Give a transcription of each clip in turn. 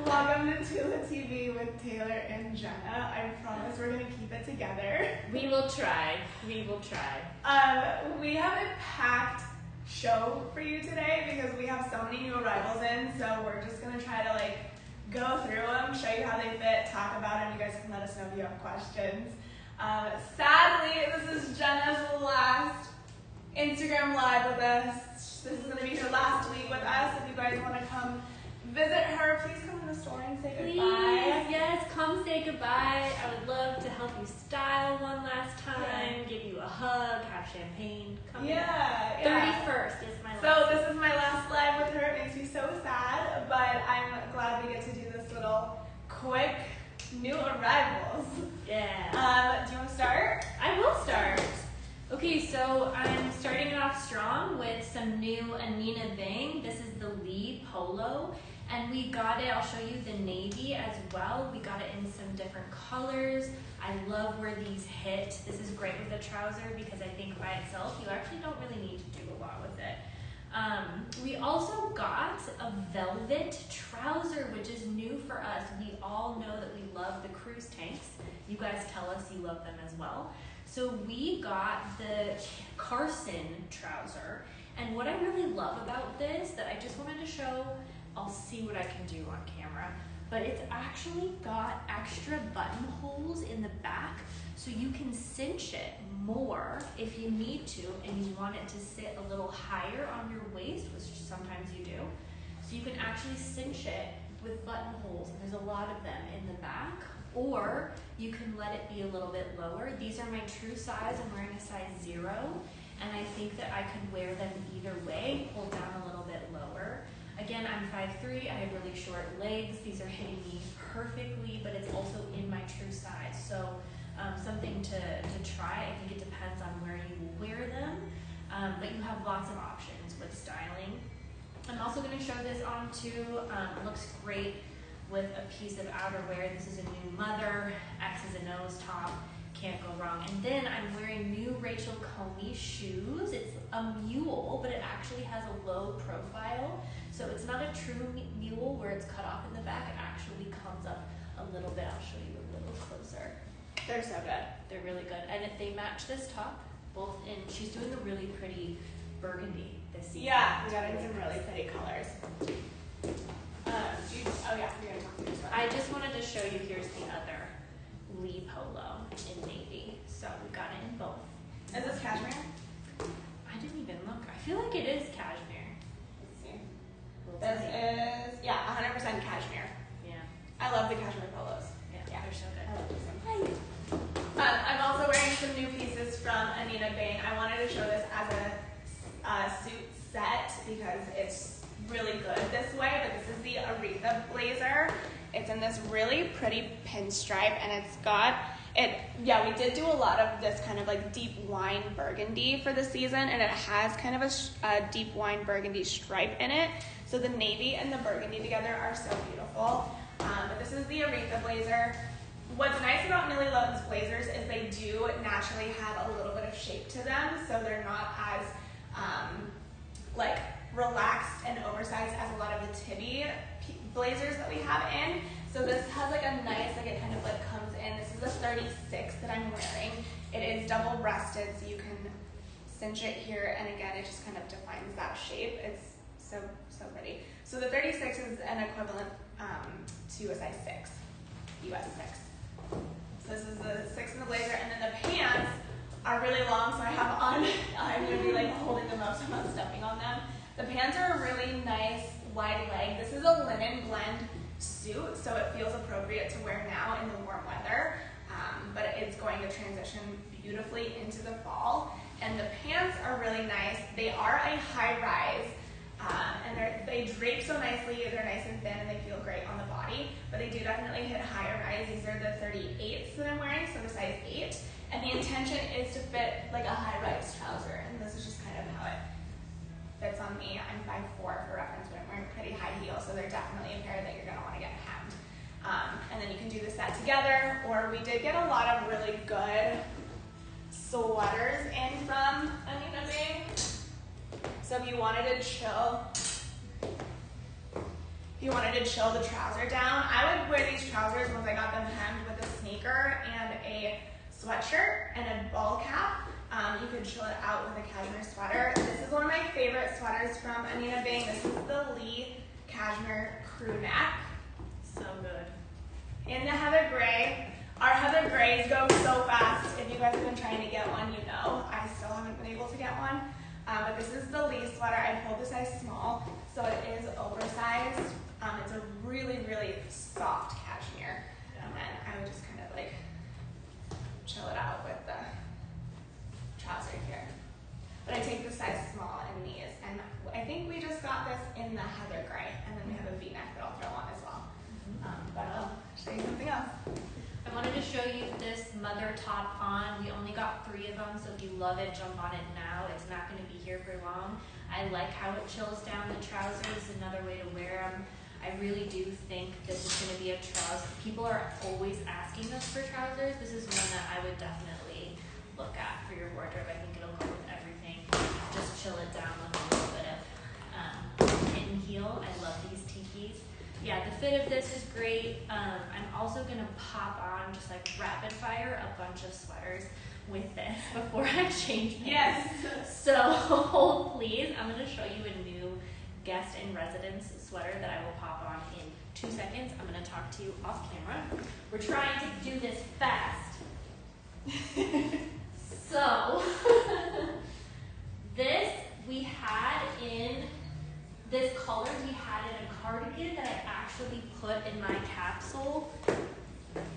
Welcome to Tula Tibi with Taylor and Jenna. I promise we're gonna keep it together. We will try. We will try. We have a packed show for you today because we have so many new arrivals in, so we're just gonna try to go through them, show you how they fit, talk about them. You guys can let us know if you have questions. Sadly, this is Jenna's last Instagram live with us. This is gonna be her last week with us. If you guys wanna come visit her, please come in the store and say goodbye. Please, yes, come say goodbye. I would love to help you style one last time, give you a hug, have champagne. Come in. 31st is my last. So this is my last live with her. It makes me so sad, but I'm glad we get to do this little quick new arrivals. Yeah. Do you want to start? I will start. Okay, so I'm starting it off strong with some new Anine Bing. This is the Lee Polo, and we got it, I'll show you the navy as well. We got it in some different colors. I love where these hit. This is great with a trouser because I think by itself, you actually don't really need to do a lot with it. We also got a velvet trouser, which is new for us. We all know that we love the cruise tanks. You guys tell us you love them as well. So we got the Carson trouser, and what I really love about this that I just wanted to show, I'll see what I can do on camera, but it's actually got extra buttonholes in the back, so you can cinch it more if you need to, and you want it to sit a little higher on your waist, which sometimes you do. So you can actually cinch it with buttonholes, and there's a lot of them in the back. Or you can let it be a little bit lower. These are my true size. I'm wearing a size 0, and I think that I could wear them either way, pull down a little bit lower. Again, I'm 5'3", I have really short legs. These are hitting me perfectly, but it's also in my true size. So something to try. I think it depends on where you wear them, but you have lots of options with styling. I'm also gonna show this on too. It looks great with a piece of outerwear. This is a new mother, X's and O's top, can't go wrong. And then I'm wearing new Rachel Comey shoes. It's a mule, but it actually has a low profile. So it's not a true mule where it's cut off in the back. It actually comes up a little bit. I'll show you a little closer. They're so good. They're really good. And if they match this top, both in, she's doing a really pretty burgundy this season. Yeah, we got in some really pretty colors. Oh yeah, you're gonna talk to me about I just wanted to show you, here's the other Lee Polo in navy. So we got it in both. Is this cashmere? I didn't even look. I feel like it is cashmere. Let's see. This is, yeah, 100% cashmere. Yeah. I love the cashmere polos. Yeah, they're so good. I love these ones. I'm also wearing some new pieces from Anine Bing. I wanted to show this as a suit set because it's really good this way, but this is the Aretha blazer. It's in this really pretty pinstripe, and it's got it. Yeah, we did do a lot of this kind of deep wine burgundy for the season, and it has kind of a deep wine burgundy stripe in it. So the navy and the burgundy together are so beautiful. But this is the Aretha blazer. What's nice about Nili Lotan's blazers is they do naturally have a little bit of shape to them, so they're not as relaxed and oversized as a lot of the Tibi blazers that we have in. So this has a nice, it kind of comes in. This is a 36 that I'm wearing. It is double breasted, so you can cinch it here, and again, it just kind of defines that shape. It's so pretty. So the 36 is an equivalent to a size 6, US 6. So this is the 6 in the blazer, and then the pants are really long, so I have on, I'm going to be holding them up so I'm not stepping on them. The pants are a really nice wide leg. This is a linen blend suit, so it feels appropriate to wear now in the warm weather, but it's going to transition beautifully into the fall. And the pants are really nice. They are a high rise, and they drape so nicely. They're nice and thin, and they feel great on the body, but they do definitely hit higher rise. These are the 38s that I'm wearing, so the size 8. And the intention is to fit a high-rise trouser, and this is just kind of how it fits on me. I'm 5'4" for reference, but I'm wearing pretty high heels, so they're definitely a pair that you're gonna wanna get hemmed. And then you can do the set together, or we did get a lot of really good sweaters in from Anine Bing. So if you wanted to chill if you wanted to chill the trouser down. I would wear these trousers once I got them hemmed with a sneaker and a sweatshirt and a ball cap. You could chill it out with a cashmere sweater. This is one of my favorite sweaters from Anine Bing. This is the Lee Cashmere crew neck. So good. In the heather gray. Our heather grays go so fast. If you guys have been trying to get one, you know. I still haven't been able to get one. But this is the Lee sweater. I pulled the size small, so it is oversized. It's a really, really soft cashmere. And then I would just kind of like chill it out with the trouser here. But I take the size small in these. And I think we just got this in the heather gray. And then we have a V-neck that I'll throw on as well. But I'll show you something else. I wanted to show you this mother top on. We only got 3 of them, so if you love it, jump on it now. It's not going to be here for long. I like how it chills down the trousers, another way to wear them. I really do think this is going to be a trouser. People are always asking us for trousers. This is one that I would definitely look at for your wardrobe. I think it'll go with everything. Just chill it down with a little bit of kitten heel. I love these tikis. Yeah, the fit of this is great. I'm also gonna pop on, just like rapid fire, a bunch of sweaters with this before I change things. Yes. So hold please. I'm gonna show you a new guest in residence sweater that I will pop on in 2 seconds. I'm gonna talk to you off camera. We're trying to do this fast. So this we had in this color we had in a cardigan that I actually put in my capsule.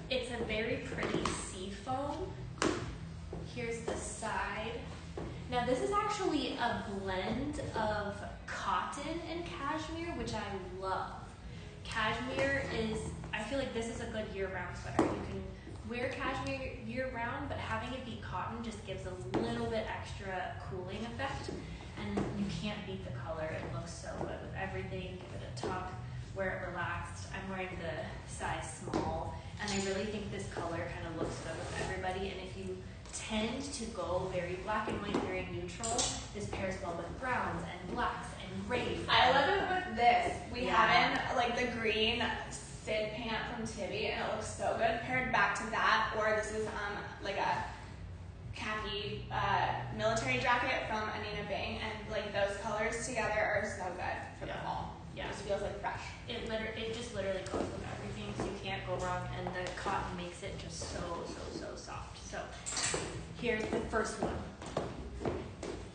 It's a very pretty sea foam. Here's the side. Now this is actually a blend of cotton and cashmere, which I love. Cashmere is, I feel like this is a good year-round sweater. You can wear cashmere year-round, but having it be cotton just gives a little bit extra cooling effect. And you can't beat the color. It looks so good with everything. Give it a tuck, wear it relaxed. I'm wearing the size small, and I really think this color kind of looks good with everybody. And if you tend to go very black and white, very neutral, this pairs well with browns and blacks and grays. I love it with this. We have in like the green Sid pant from Tibi, and it looks so good paired back to that. Or this is like a khaki military jacket from Anine Bing, and like those colors together are so good for the fall. Yeah. It just feels like fresh. It just literally goes with everything, so you can't go wrong, and the cotton makes it just so soft. So here's the first one.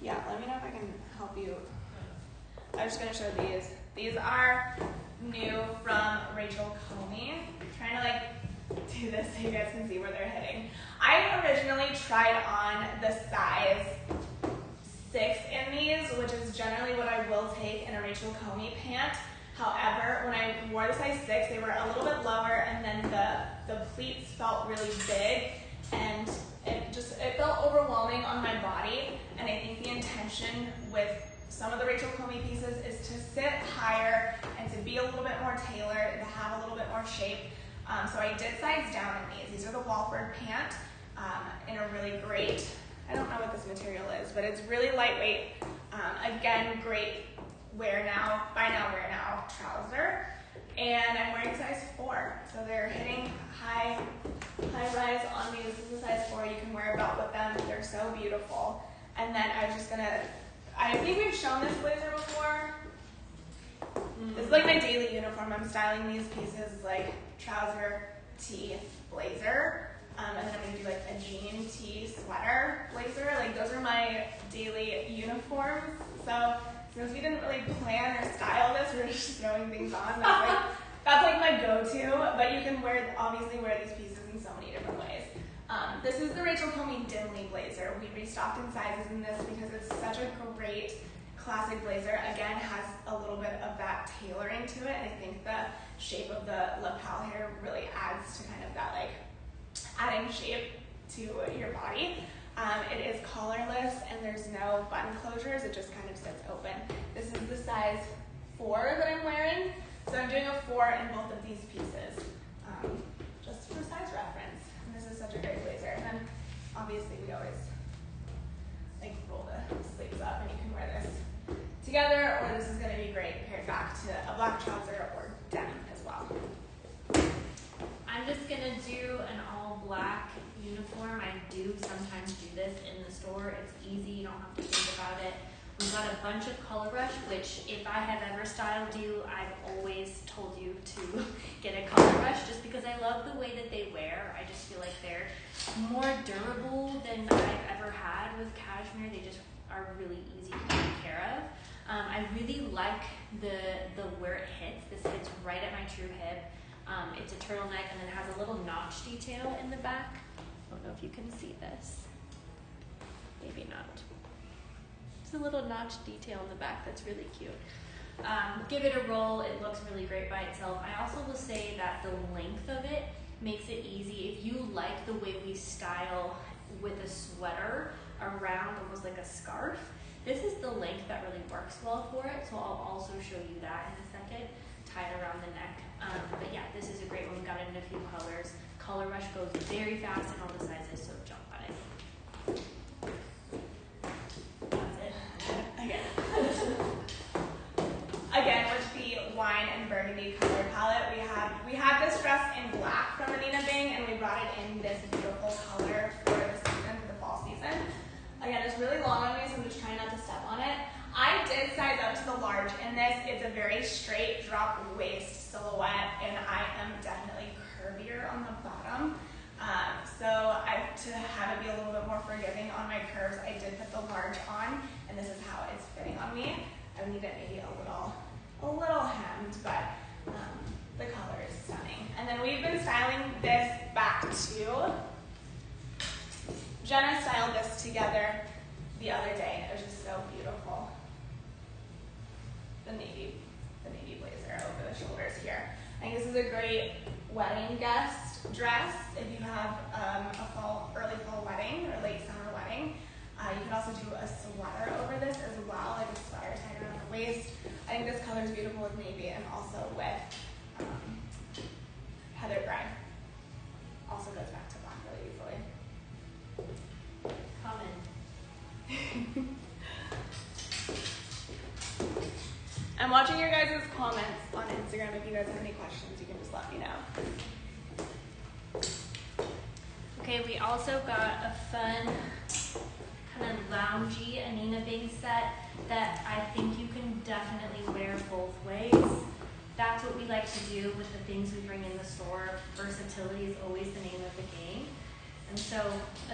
Yeah, let me know if I can help you. I'm just gonna show these. These are new from Rachel Comey. I'm trying to like do this so you guys can see where they're hitting. I originally tried on the size 6 in these, which is generally what I will take in a Rachel Comey pant. However, when I wore the size 6, they were a little bit lower, and then the pleats felt really big, and it felt overwhelming on my body. And I think the intention with some of the Rachel Comey pieces is to sit higher and to be a little bit more tailored and to have a little bit more shape. So I did size down in these. These are the Walford pant in a really great, I don't know what this material is, but it's really lightweight. Again, great wear now, buy now, wear now trouser. And I'm wearing size 4. So they're hitting high rise on these. This is a size 4. You can wear a belt with them. They're so beautiful. And then I was just gonna, I think we've shown this blazer before. This is like my daily uniform. I'm styling these pieces like trouser, tee, blazer. And then I'm gonna do like a jean, tee, sweater, blazer. Like those are my daily uniforms. So since we didn't really plan or style this, we're just throwing things on. That's like my go-to. But you can obviously wear these pieces in so many different ways. This is the Rachel Comey Dimly blazer. We restocked in sizes in this because it's such a great classic blazer. Again, has a little bit of that tailoring to it. And I think the shape of the lapel here really adds to kind of that like adding shape to your body. It is collarless and there's no button closures. It just kind of sits open. This is the size 4 that I'm wearing. So I'm doing a 4 in both of these pieces, just for size reference. And this is such a great blazer. And then obviously we always like roll the sleeves up and you can wear this together, or this is gonna be great paired back to a black trouser or I'm just gonna do an all black uniform. I do sometimes do this in the store. It's easy, you don't have to think about it. We've got a bunch of color rush, which if I have ever styled you, I've always told you to get a color rush just because I love the way that they wear. I just feel like they're more durable than I've ever had with cashmere. They just are really easy to take care of. I really like the where it hits. This hits right at my true hip. It's a turtleneck and then has a little notch detail in the back. I don't know if you can see this. Maybe not. It's a little notch detail in the back that's really cute. Give it a roll. It looks really great by itself. I also will say that the length of it makes it easy. If you like the way we style with a sweater around almost like a scarf, this is the length that really works well for it. So I'll also show you that in a second. Tie it around the neck. But yeah, this is a great one. We've got it in a few colors. Color rush goes very fast in all the sizes, so jump on it. That's it. Again, with the wine and burgundy color palette, we have this dress in black from Anine Bing, and we brought it in this beautiful color for the season, for the fall season. Again, it's really long on me, so I'm just trying not to step on it. I did size up to the large in this. It's a very straight drop waist silhouette, and I am definitely curvier on the bottom. To have it be a little bit more forgiving on my curves, I did put the large on, and this is how it's fitting on me. I would need it maybe a little hemmed, but the color is stunning. And then we've been styling this back too. Jenna styled this together the other day, and it was just so beautiful. The navy blazer over the shoulders here. I think this is a great wedding guest dress if you have early fall wedding or late summer wedding. You can also do a sweater over this as well, like a sweater tied around the waist. I think this color is beautiful with navy and also with heather gray. Also goes back to black really easily. Comment. I'm watching your guys' comments on Instagram. If you guys have any questions, you can just let me know. Okay, we also got a fun kind of loungy Anine Bing set that I think you can definitely wear both ways. That's what we like to do with the things we bring in the store. Versatility is always the name of the game. And so,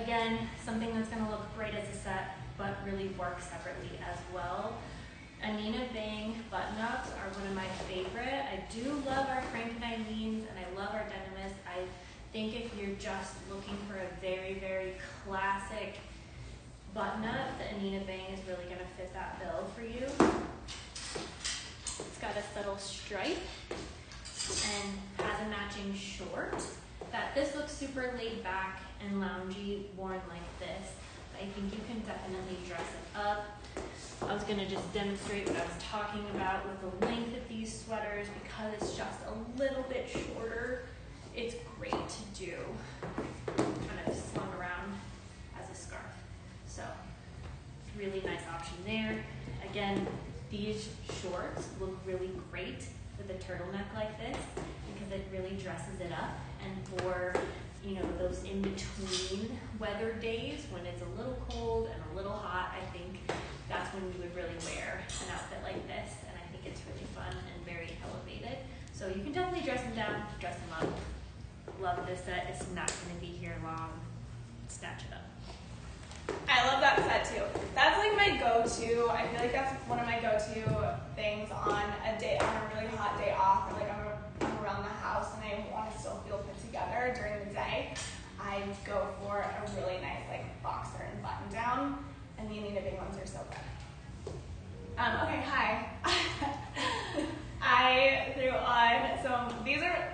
again, something that's going to look great as a set, but really work separately as well. Anine Bing button-ups are one of my favorite. I do love our Frank and Eileen's, and I love our Denimus. I think if you're just looking for a very, very classic button-up, the Anine Bing is really going to fit that bill for you. It's got a subtle stripe and has a matching short. This looks super laid back and loungy, worn like this. I think you can definitely dress it up. I was going to just demonstrate what I was talking about with the length of these sweaters. Because it's just a little bit shorter, it's great to do kind of slung around as a scarf. So really nice option there. Again, these shorts look really great with a turtleneck like this because it really dresses it up. And for those in-between weather days when it's a little cold and a little hot, I think that's when you would really wear an outfit like this. And I think it's really fun and very elevated. So you can definitely dress them down, dress them up. Love this set. It's not going to be here long. Snatch it up. I love that set too. That's like my go-to. I feel like that's one of my go-to things on a really hot day off, or like I'm around the house and I want to still feel put together during the day. I go for a really nice like boxer and button down, and the Anine Bing ones are so good. Okay, hi. I threw on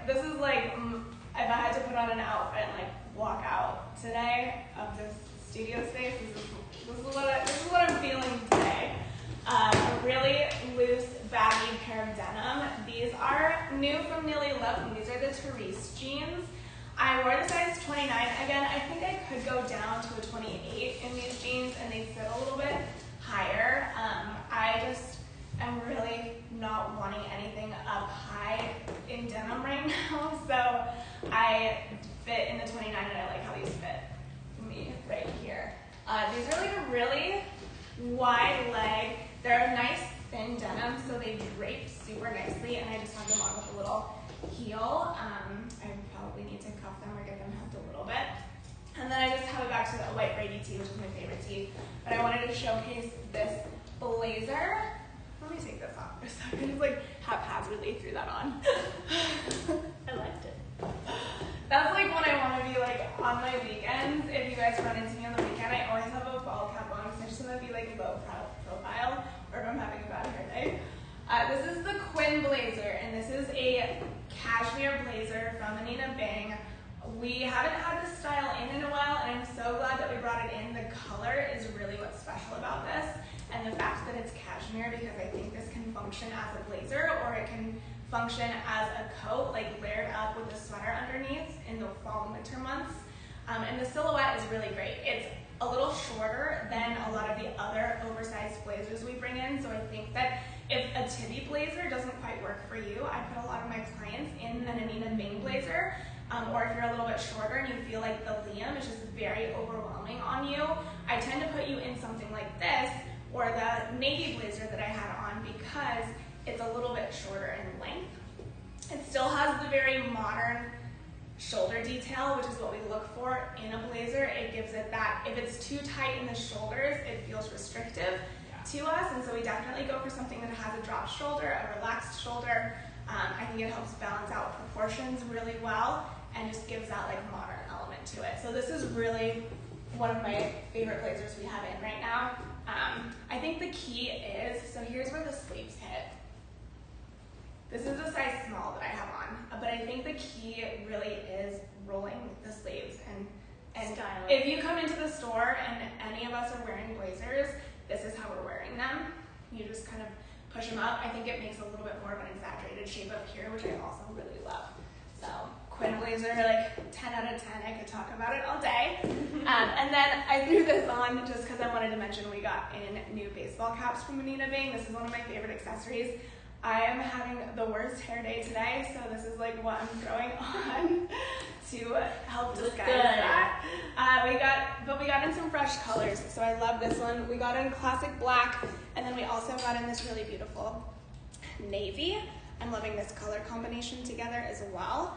this is like if I had to put on an outfit and like walk out today of this studio space, this is what I'm feeling today. A really loose, baggy pair of denim. These are new from Nili Lotan. These are the Therese jeans. I wore the size 29. Again, I think I could go down to a 28 in these jeans, and they sit a little bit higher. I just am really not wanting anything up high in denim right now, so I fit in the 29 and I like how these fit me right here. These are like a really wide leg. They're a nice thin denim, so they drape super nicely, and I just have them on with a little heel. I probably need to cuff them or get them hemmed a little bit. And then I just have it back to the white braided tee, which is my favorite tee. But I wanted to showcase this blazer. Let me take this off for a second. Just like haphazardly threw that on. I liked it. That's like when I want to be like on my weekends. If you guys run into me on the weekend, I always have a ball cap on because I just want to be like low profile, or if I'm having a bad hair day. This is the Quinn blazer, and this is a cashmere blazer from Anine Bing. We haven't had this style in a while, and I'm so glad that we brought it in. The color is really what's special about this, and the fact that it's cashmere, because I think this can function as a blazer, or it can function as a coat, like layered up with a sweater underneath in the fall and winter months. And the silhouette is really great. It's a little shorter than a lot of the other oversized blazers we bring in, so I think that if a Tibi blazer doesn't quite work for you, I put a lot of my clients in an Anine Bing blazer. Or if you're a little bit shorter and you feel like the Liam is just very overwhelming on you, I tend to put you in something like this or the navy blazer that I had on, because it's a little bit shorter in length. It still has the very modern shoulder detail, which is what we look for in a blazer. It gives it that, if it's too tight in the shoulders, it feels restrictive to us, and so we definitely go for something that has a drop shoulder, a relaxed shoulder. I think it helps balance out proportions really well and just gives that like modern element to it. So this is really one of my favorite blazers we have in right now. I think the key is, so here's where the sleeves hit. This is a size small that I have on, but I think the key really is rolling the sleeves. And Style. if you come into the store and any of us are wearing blazers, this is how we're wearing them. You just kind of push them up. I think it makes a little bit more of an exaggerated shape up here, which I also really love. So Quinn blazer, like 10 out of 10. I could talk about it all day. And then I threw this on just because I wanted to mention we got in new baseball caps from Anine Bing. This is one of my favorite accessories. I am having the worst hair day today, so this is like what I'm throwing on to help disguise that. We got in some fresh colors, so I love this one. We got in classic black, and then we also got in this really beautiful navy. I'm loving this color combination together as well.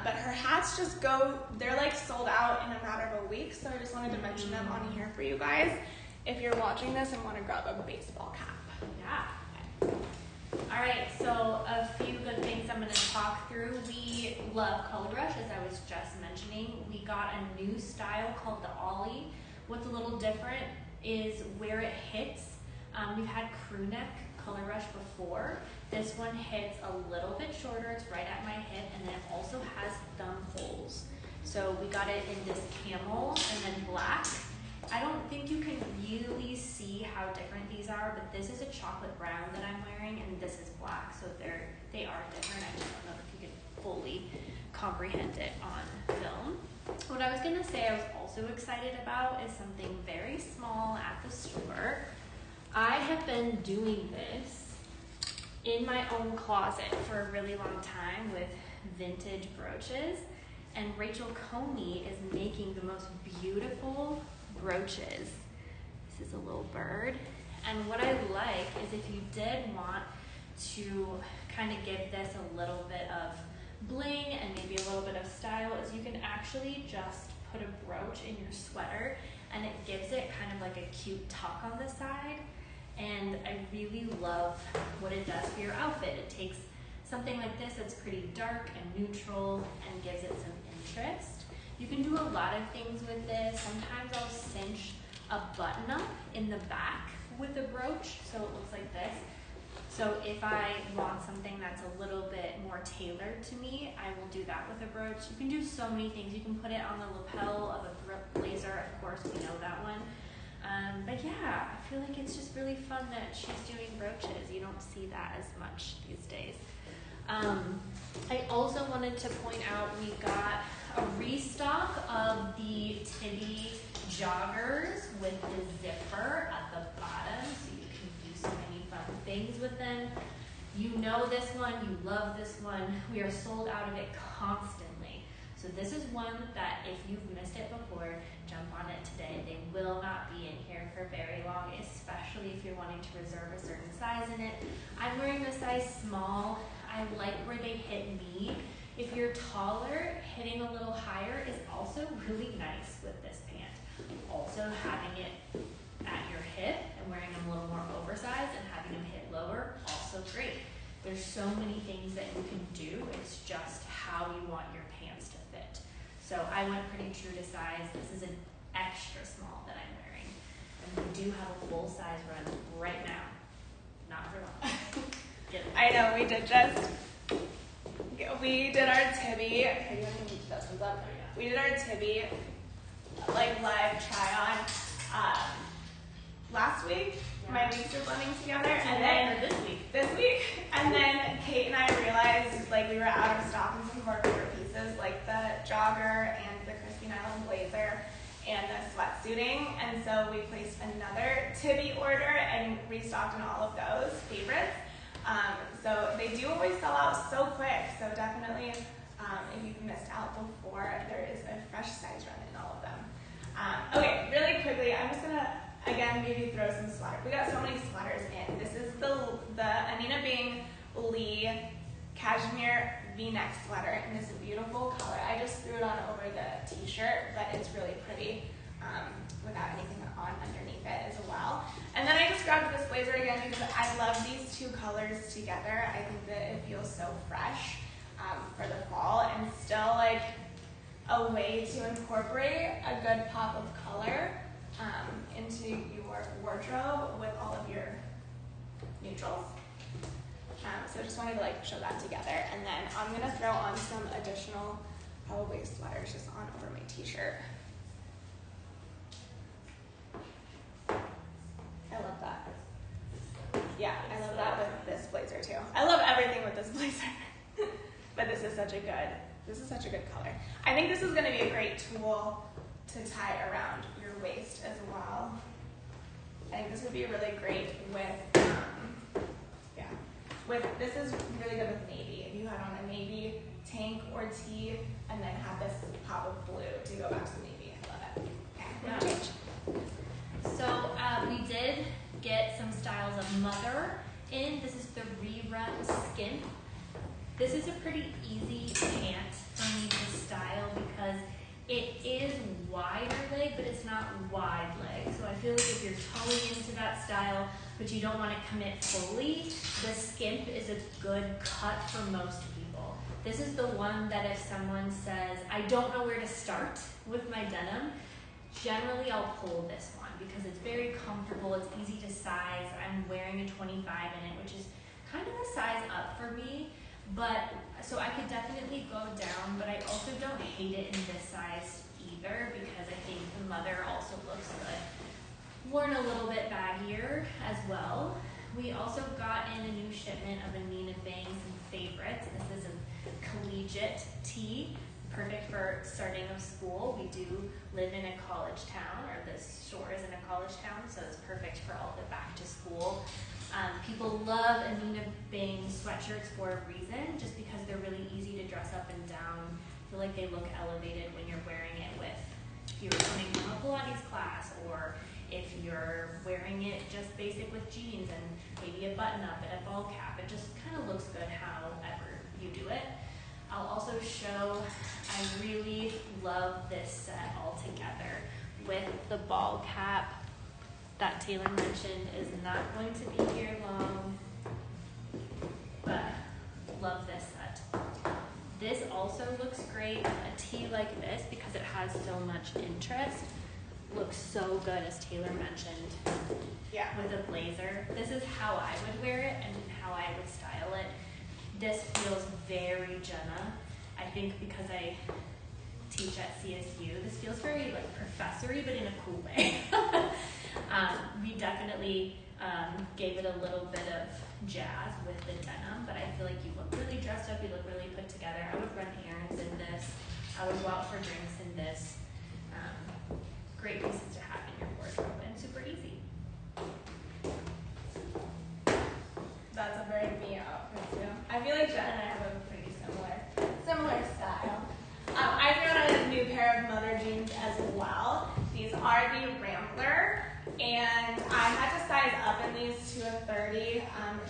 But her hats just go, they're like sold out in a matter of a week, so I just wanted to mention them on here for you guys if you're watching this and want to grab a baseball cap. Yeah. All right, so a few good things I'm going to talk through. We love Color Rush, as I was just mentioning. We got a new style called the Ollie. What's a little different is where it hits. We've had crew neck Color Rush before. This one hits a little bit shorter. It's right at my hip, and then it also has thumb holes. So we got it in this camel and then black. I don't think you can really see how different these are, but this is a chocolate brown that I'm wearing, and this is black, so they are different. I just don't know if you can fully comprehend it on film. What I was gonna say I was also excited about is something very small at the store. I have been doing this in my own closet for a really long time with vintage brooches, and Rachel Coney is making the most beautiful brooches. This is a little bird, and what I like is if you did want to kind of give this a little bit of bling and maybe a little bit of style, is you can actually just put a brooch in your sweater, and it gives it kind of like a cute tuck on the side. And I really love what it does for your outfit. It takes something like this that's pretty dark and neutral and gives it some interest. You can do a lot of things with this. Sometimes I'll cinch a button up in the back with a brooch, so it looks like this. So if I want something that's a little bit more tailored to me, I will do that with a brooch. You can do so many things. You can put it on the lapel of a blazer, of course, we know that one. But yeah, I feel like it's just really fun that she's doing brooches. You don't see that as much these days. I also wanted to point out we got a restock of the Tibi joggers with the zipper at the bottom, so you can do so many fun things with them. You know this one, you love this one. We are sold out of it constantly. So this is one that if you've missed it before, jump on it today. They will not be in here for very long, especially if you're wanting to reserve a certain size in it. I'm wearing the size small. I like where they hit me. If you're taller, hitting a little higher is also really nice with this pant. Also having it at your hip and wearing them a little more oversized and having them hit lower, also great. There's so many things that you can do. It's just how you want your pants to fit. So I went pretty true to size. This is an extra small that I'm wearing. And we do have a full size run right now. Not for long. I know, we did our Tibi. Okay, you haven't even put those ones up. We did our Tibi like live try on last week. Yeah. My weeks are blending together, and then this week, and then Kate and I realized like we were out of stock in some of our favorite pieces, like the jogger and the Crispy Nylon blazer and the sweatsuiting, and so we placed another Tibi order and restocked on all of those favorites. So they do always sell out so quick, so definitely if you've missed out before, there is a fresh size run in all of them. Okay, really quickly, I'm just gonna, again, maybe throw some sweaters. We got so many sweaters in. This is the Anine Bing Lee Cashmere V-neck sweater in this beautiful color. I just threw it on over the t-shirt, but it's really pretty without anything on underneath it as well. And then I just grabbed this blazer again because I love these two colors together. I think that it feels so fresh for the fall and still like a way to incorporate a good pop of color into your wardrobe with all of your neutrals. So I just wanted to like show that together. And then I'm gonna throw on some additional probably sweaters just on over my t-shirt. I love that. Yeah, I love that with this blazer too. I love everything with this blazer. But this is such a good color. I think this is gonna be a great tool to tie around your waist as well. I think this would be really great this is really good with navy. If you had on a navy tank or tee and then have this pop of blue to go back to the navy. I love it. Okay, yeah. Change. So we did get some styles of mother in. This is the rerun skimp. This is a pretty easy pant for me to style because it is wider leg, but it's not wide leg. So I feel like if you're totally into that style, but you don't want to commit fully, the skimp is a good cut for most people. This is the one that if someone says, I don't know where to start with my denim, generally I'll pull this one because it's very comfortable, it's easy to size. I'm wearing a 25 in it, which is kind of a size up for me. But so I could definitely go down, but I also don't hate it in this size either because I think the mother also looks good. Worn a little bit baggier as well. We also got in a new shipment of Anine Bing, some favorites. This is a collegiate tee, perfect for starting of school. We do live in a college town, or the store is in a college town, so it's perfect for all the back to school. People love Anine Bing sweatshirts for a reason, just because they're really easy to dress up and down. I feel like they look elevated when you're wearing it with, if you're coming from a Pilates class, or if you're wearing it just basic with jeans and maybe a button up and a ball cap. It just kind of looks good however you do it. I'll also show, I really love this set all together with the ball cap that Taylor mentioned is not going to be here long, but love this set. This also looks great. A tee like this, because it has so much interest, looks so good, as Taylor mentioned. Yeah. With a blazer. This is how I would wear it and how I would style it. This feels very Jenna. I think because I teach at CSU, this feels very like professory, but in a cool way. We definitely gave it a little bit of jazz with the denim, but I feel like you look really dressed up, you look really put together. I would run errands in this. I would go out for drinks in this. Great pieces to have in your wardrobe and super easy. That's a very me outfit too. I feel like Jen and I have a pretty similar style. I And I had to size up in these to a 30.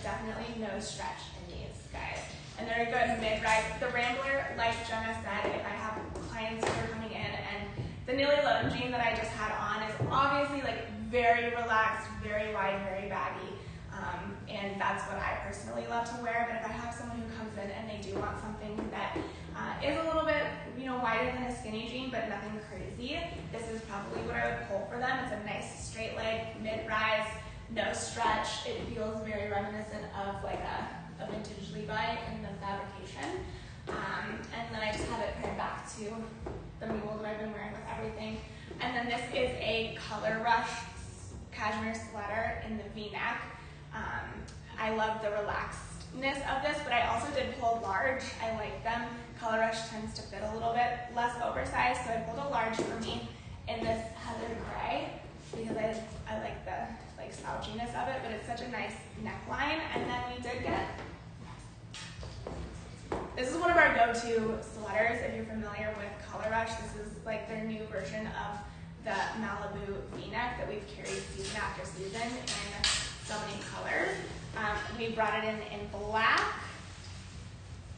Definitely no stretch in these, guys. And they're a good mid-rise. The Rambler, like Jenna said, if I have clients who are coming in, and the Nili Lotan jean that I just had on is obviously like very relaxed, very wide, very baggy. And that's what I personally love to wear. But if I have someone who comes in and they do want something that is a little bit, wider than a skinny jean, but nothing crazy, this is probably what I would pull for them. It's a nice straight leg, mid-rise, no stretch. It feels very reminiscent of like a vintage Levi in the fabrication. And then I just have it paired back to the mule that I've been wearing with everything. And then this is a Color Rush cashmere sweater in the V-neck. I love the relaxedness of this, but I also did pull large. I like them. Color Rush tends to fit a little bit less oversized, so I pulled a large for me in this heather gray because I like the slouchiness of it, but it's such a nice neckline. And then we did get, this is one of our go-to sweaters if you're familiar with Color Rush. This is like their new version of the Malibu V-neck that we've carried season after season in so many colors. We brought it in black,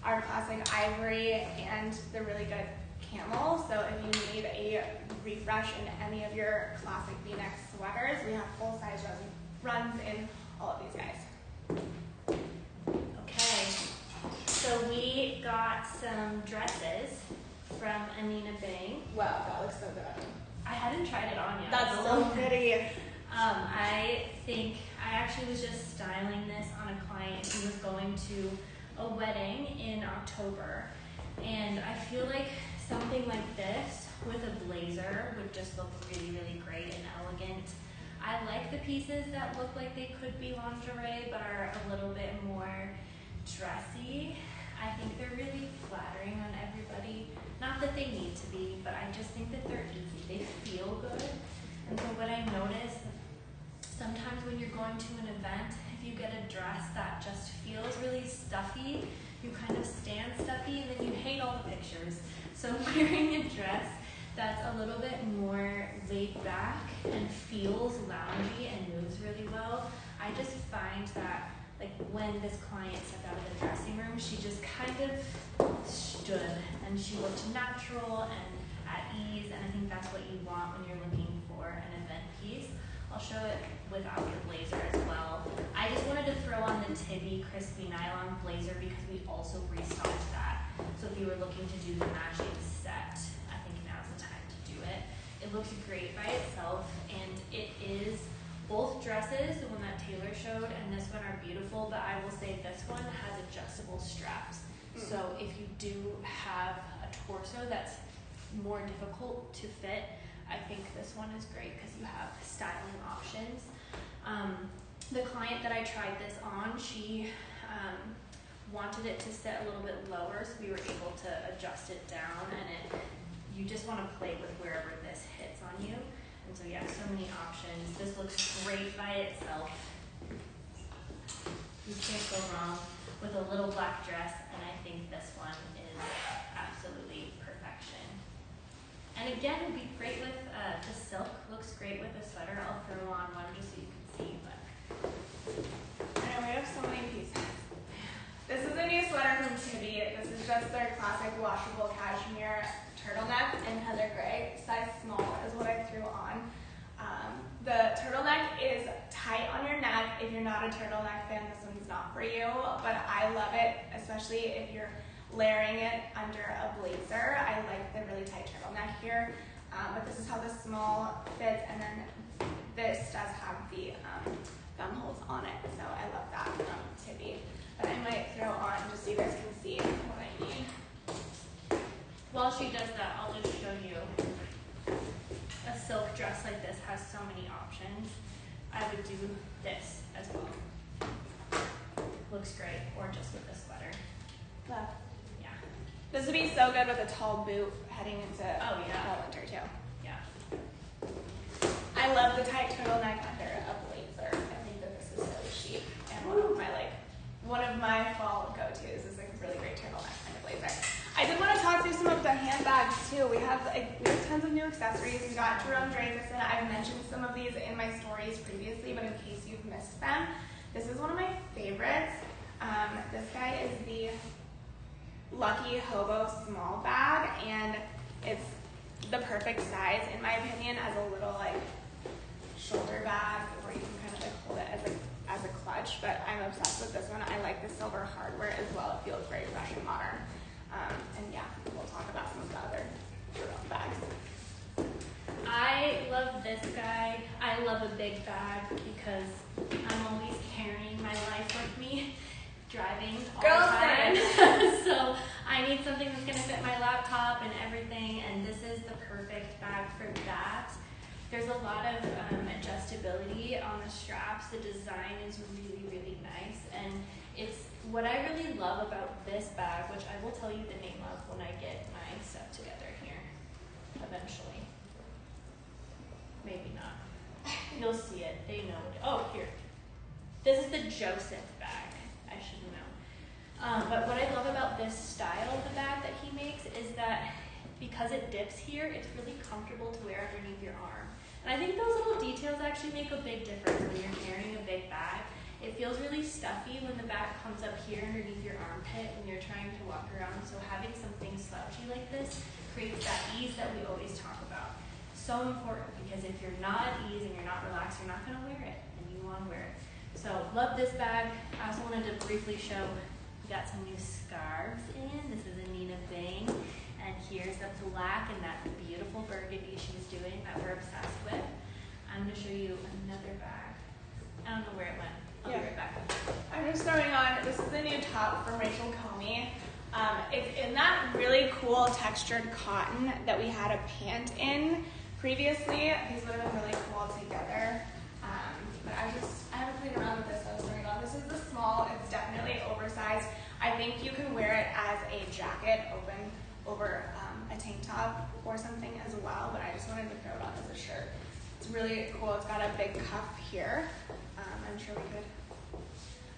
our classic ivory, and the really good camel. So if you need a refresh in any of your classic V-neck sweaters, we have full-size runs in all of these guys. Okay, so we got some dresses from Anine Bing. Wow, that looks so good. I hadn't tried it on yet. That's so pretty. I think I actually was just styling this on a client who was going to a wedding in October, and I feel like something like this with a blazer would just look really, really great and elegant. I like the pieces that look like they could be lingerie but are a little bit more dressy. I think they're really flattering on everybody. Not that they need to be, but I just think that they're easy. They feel good. And so what I noticed, sometimes when you're going to an event, if you get a dress that just feels really stuffy, you kind of stand stuffy and then you hate all the pictures. So wearing a dress that's a little bit more laid back and feels loungy and moves really well, I just find that like when this client stepped out of the dressing room, she just kind of stood and she looked natural and at ease, and I think that's what you want when you're looking for an event piece. I'll show it without the blazer as well. I just wanted to throw on the Tibi crispy nylon blazer because we also restocked that. So if you were looking to do the matching set, I think now's the time to do it. It looks great by itself, and it is both dresses, the one that Taylor showed and this one are beautiful, but I will say this one has adjustable straps. So if you do have a torso that's more difficult to fit, I think this one is great because you have styling options. The client that I tried this on, she wanted it to sit a little bit lower, so we were able to adjust it down, and you just want to play with wherever this hits on you. And so yeah, so many options. This looks great by itself. You can't go wrong with a little black dress, and I think this one is absolutely perfection. And again, it'd be great with the silk. Looks great with a sweater. I'll throw on one just so you can see. But I know we have so many pieces. This is a new sweater from Tibi. This is just their classic washable cashmere turtleneck in heather gray. Size small is what I threw on. The turtleneck is tight on your neck. If you're not a turtleneck fan, this one's not for you, but I love it, especially if you're layering it under a blazer. I like the really tight turtleneck here, but this is how the small fits, and then this does have the thumb holes on it, so I love that from Tibi. But I might throw on just so you guys can see what I mean. while she does that, I'll just show you. A silk dress like this has so many options. I would do this as well. Looks great, or just with a sweater. Love. Yeah. This would be so good with a tall boot heading into Oh, yeah. fall winter too. Yeah. I love the tight turtleneck under a blazer. I think that this is so chic, and one of my fall go-tos is like a really great turtleneck kind of blazer. I did want to talk through some of the handbags too. We have tons of new accessories. We got Jerome Dreyfuss in. I've mentioned some of these in my stories previously, but in case you've missed them, this is one of my favorites. This guy is the Lucky Hobo small bag, and it's the perfect size, in my opinion, as a little like shoulder bag, where you can kind of like hold it as a clutch. But I'm obsessed with this one. I like the silver hardware as well. It feels very fresh and modern. And yeah, we'll talk about some of the other Jerome bags. I love this guy. I love a big bag because I'm always carrying my life with me, driving all the time. So I need something that's gonna fit my laptop and everything, and this is the perfect bag for that. There's a lot of adjustability on the straps. The design is really, really nice, and it's what I really love about this bag, which I will tell you the name of when I get my stuff together here, eventually. Maybe not. You'll see it. They know it. Oh, here. This is the Joseph bag. I should know. But what I love about this style of the bag that he makes is that because it dips here, it's really comfortable to wear underneath your arm. And I think those little details actually make a big difference when you're carrying a big bag. It feels really stuffy when the bag comes up here underneath your armpit when you're trying to walk around. So having something slouchy like this creates that ease that we always talk about. So important, because if you're not at ease and you're not relaxed, you're not going to wear it, and you want to wear it. So love this bag. I also wanted to briefly show we got some new scarves in. This is Anine Bing, and here's the black and that beautiful burgundy she was doing that we're obsessed with. I'm going to show you another bag. I don't know where it went. I'll be right back. I'm just throwing on, this is the new top from Rachel Comey. It's in that really cool textured cotton that we had a pant in previously. These would have been really cool together. But I haven't played around with this, so I was throwing it on. This is the small, it's definitely oversized. I think you can wear it as a jacket open over a tank top or something as well, but I just wanted to throw it on as a shirt. It's really cool. It's got a big cuff here. I'm sure we could,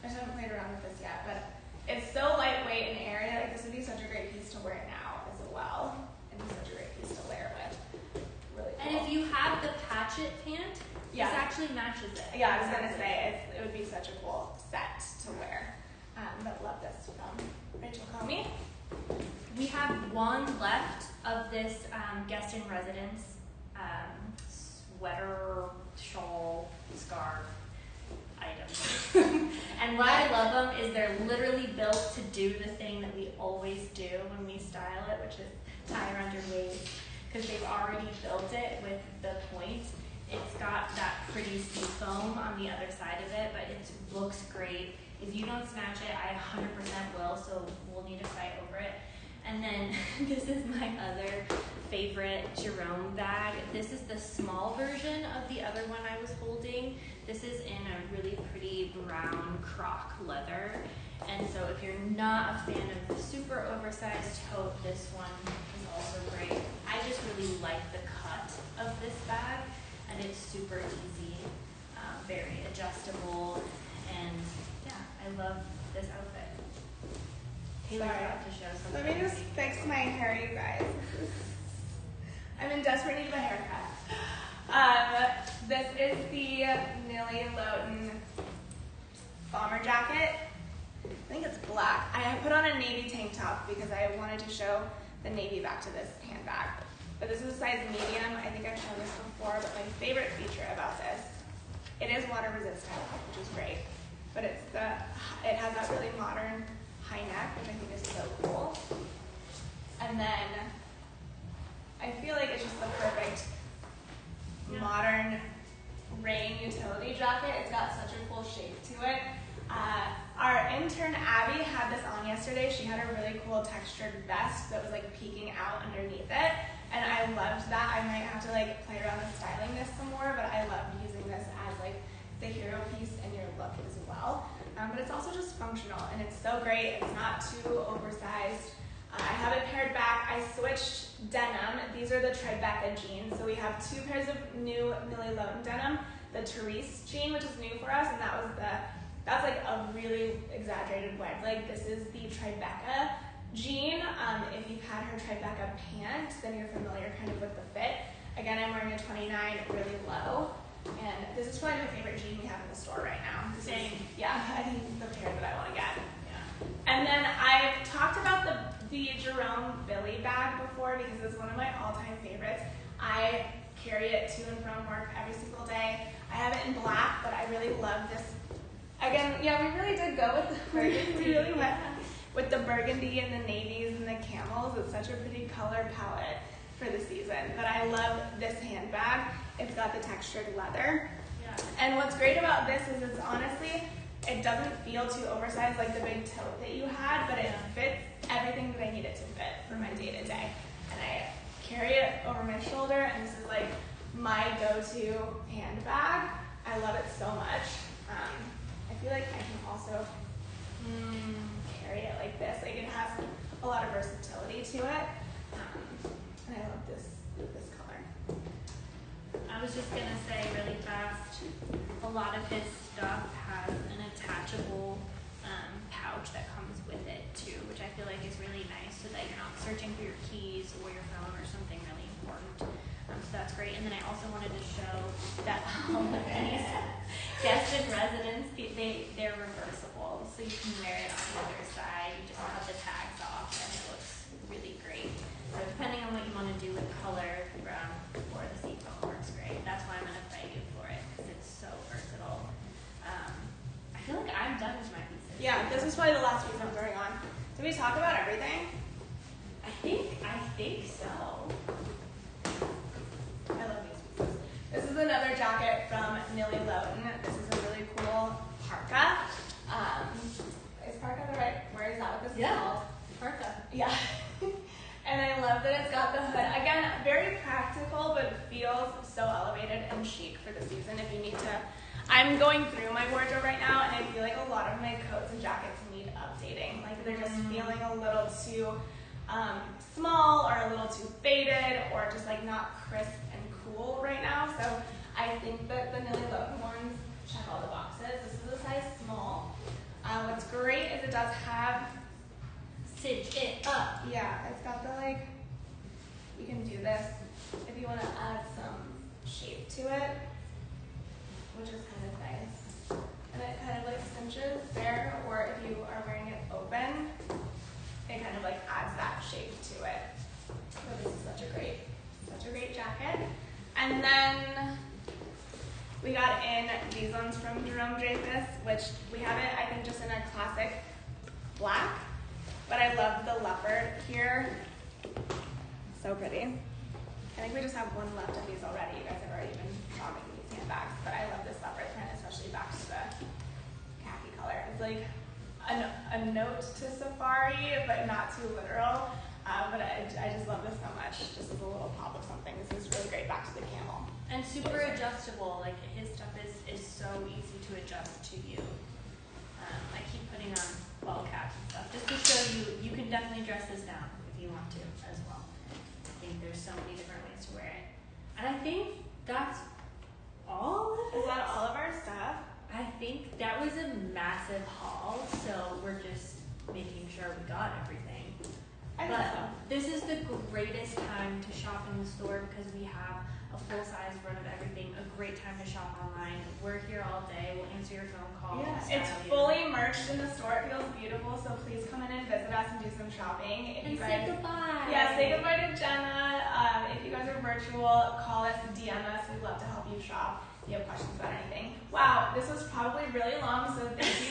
I just haven't played around with this yet, but it's so lightweight and airy. Like, this would be such a great piece to wear now as well. It'd be such a great piece to layer with. Really cool. And if you have the patchet pant, this actually matches it. Yeah, I was gonna say, it would be such a cool set to wear. But love this from Rachel Comey. We have one left of this guest in residence sweater, shawl, scarf items. And what I love them is they're literally built to do the thing that we always do when we style it, which is tie around your waist, because they've already built it with the point. It's got that pretty sea foam on the other side of it, but it looks great. If you don't snatch it, I 100% will, so we'll need to fight over it. And then this is my other favorite Jerome bag. This is the small version of the other one I was holding. This is in a really pretty brown croc leather. And so if you're not a fan of the super oversized tote, this one is also great. I just really like the cut of this bag, and it's super easy, very adjustable, and yeah, I love this outfit. Haley's about to show something. Let me just fix my hair, you guys. I'm in desperate need of a haircut. This is the Nili Lotan bomber jacket. I think it's black. I put on a navy tank top because I wanted to show the navy back to this handbag. But this is a size medium. I think I've shown this before, but my favorite feature about this, it is water resistant, which is great. But it has that really modern high neck, which I think is so cool. And then I feel like it's just the perfect modern rain utility jacket. It's got such a cool shape to it. Our intern Abby had this on yesterday. She had a really cool textured vest that was like peeking out underneath it, and I loved that. I might have to like play around with styling this some more, but I loved using this as like the hero piece in your look as well. But it's also just functional, and it's so great. It's not too oversized. I have it paired back. I switched denim. These are the Tribeca jeans. So we have two pairs of new Nili Lotan denim. The Therese jean, which is new for us, and that's like a really exaggerated wide leg. This is the Tribeca jean. If you've had her Tribeca pant, then you're familiar kind of with the fit. Again, I'm wearing a 29, really low. And this is probably my favorite jean we have in the store right now. Same. Yeah, I think the pair that I want to get. Yeah. And then I've talked about the Jerome Billy bag before because it's one of my all-time favorites. I carry it to and from work every single day. I have it in black, but I really love this. Again, yeah, we really did go with the burgundy. We really went with the burgundy and the navies and the camels. It's such a pretty color palette for the season. But I love this handbag. It's got the textured leather. Yeah. And what's great about this is it's honestly, it doesn't feel too oversized like the big tote that you had, but it fits everything that I need it to fit for my day-to-day. And I carry it over my shoulder, and this is like my go-to handbag. I love it so much. I feel like I can also carry it like this. Like it has a lot of versatility to it. And I love this color. I was just gonna say really fast, a lot of his stuff has an attachable pouch that comes with it too, which I feel like is really nice so that you're not searching for your keys or your phone or something really important. So that's great. And then I also wanted to show that these guest in residence, they're reversible, so you can wear it on the other side. You just cut the tags off, and it looks really great. So depending on what you want to do with color, brown or the seafoam works great. That's why I'm gonna fight you for it because it's so versatile. I feel like I'm done with my pieces. Yeah, this is probably the last piece I'm throwing on. Did we talk about everything? I think so. I love these pieces. This is another jacket from Nili Lotan. This is a really cool parka. Is parka the right word? Is that what this is called? Parka. Yeah. And I love that it's got the hood. Again, very practical, but feels so elevated and chic for the season if you need to. I'm going through my wardrobe right now, and I feel like a lot of my coats and jackets need updating. Like they're just feeling a little too small or a little too faded or just like not crisp and cool right now. So I think that the Nili Lotan ones check all the boxes. This is a size small. What's great is it does have Cinch it up. yeah, it's got the like, you can do this if you want to add some shape to it, which is kind of nice. And it kind of like cinches there, or if you are wearing it open, it kind of like adds that shape to it. So this is such a great jacket. And then we got in these ones from Jerome Dreyfus, which we have it, I think, just in a classic black. But I love the leopard here. So pretty. I think we just have one left of these already. You guys have already been shopping these handbags. But I love this leopard print, especially back to the khaki color. It's like a note to safari, but not too literal. But I just love this so much. Just as a little pop of something. This is really great back to the camel. And super adjustable. Like his stuff is so easy to adjust to you. I keep putting on ball caps and stuff just to show you can definitely dress this down if you want to as well. I think there's so many different ways to wear it. And I think that's all of it. Is that all of our stuff? I think that was a massive haul, so we're just making sure we got everything. I think so. This is the greatest time to shop in the store because we have a full-size run of everything, a great time to shop online. We're here all day. We'll answer your phone calls. Yeah. It's fully merched in the store. It feels beautiful, so please come in and visit us and do some shopping. If And you guys, say goodbye. Yeah, say goodbye to Jenna. If you guys are virtual, call us, DM us. We'd love to help you shop if you have questions about anything. Wow, this was probably really long, so thank you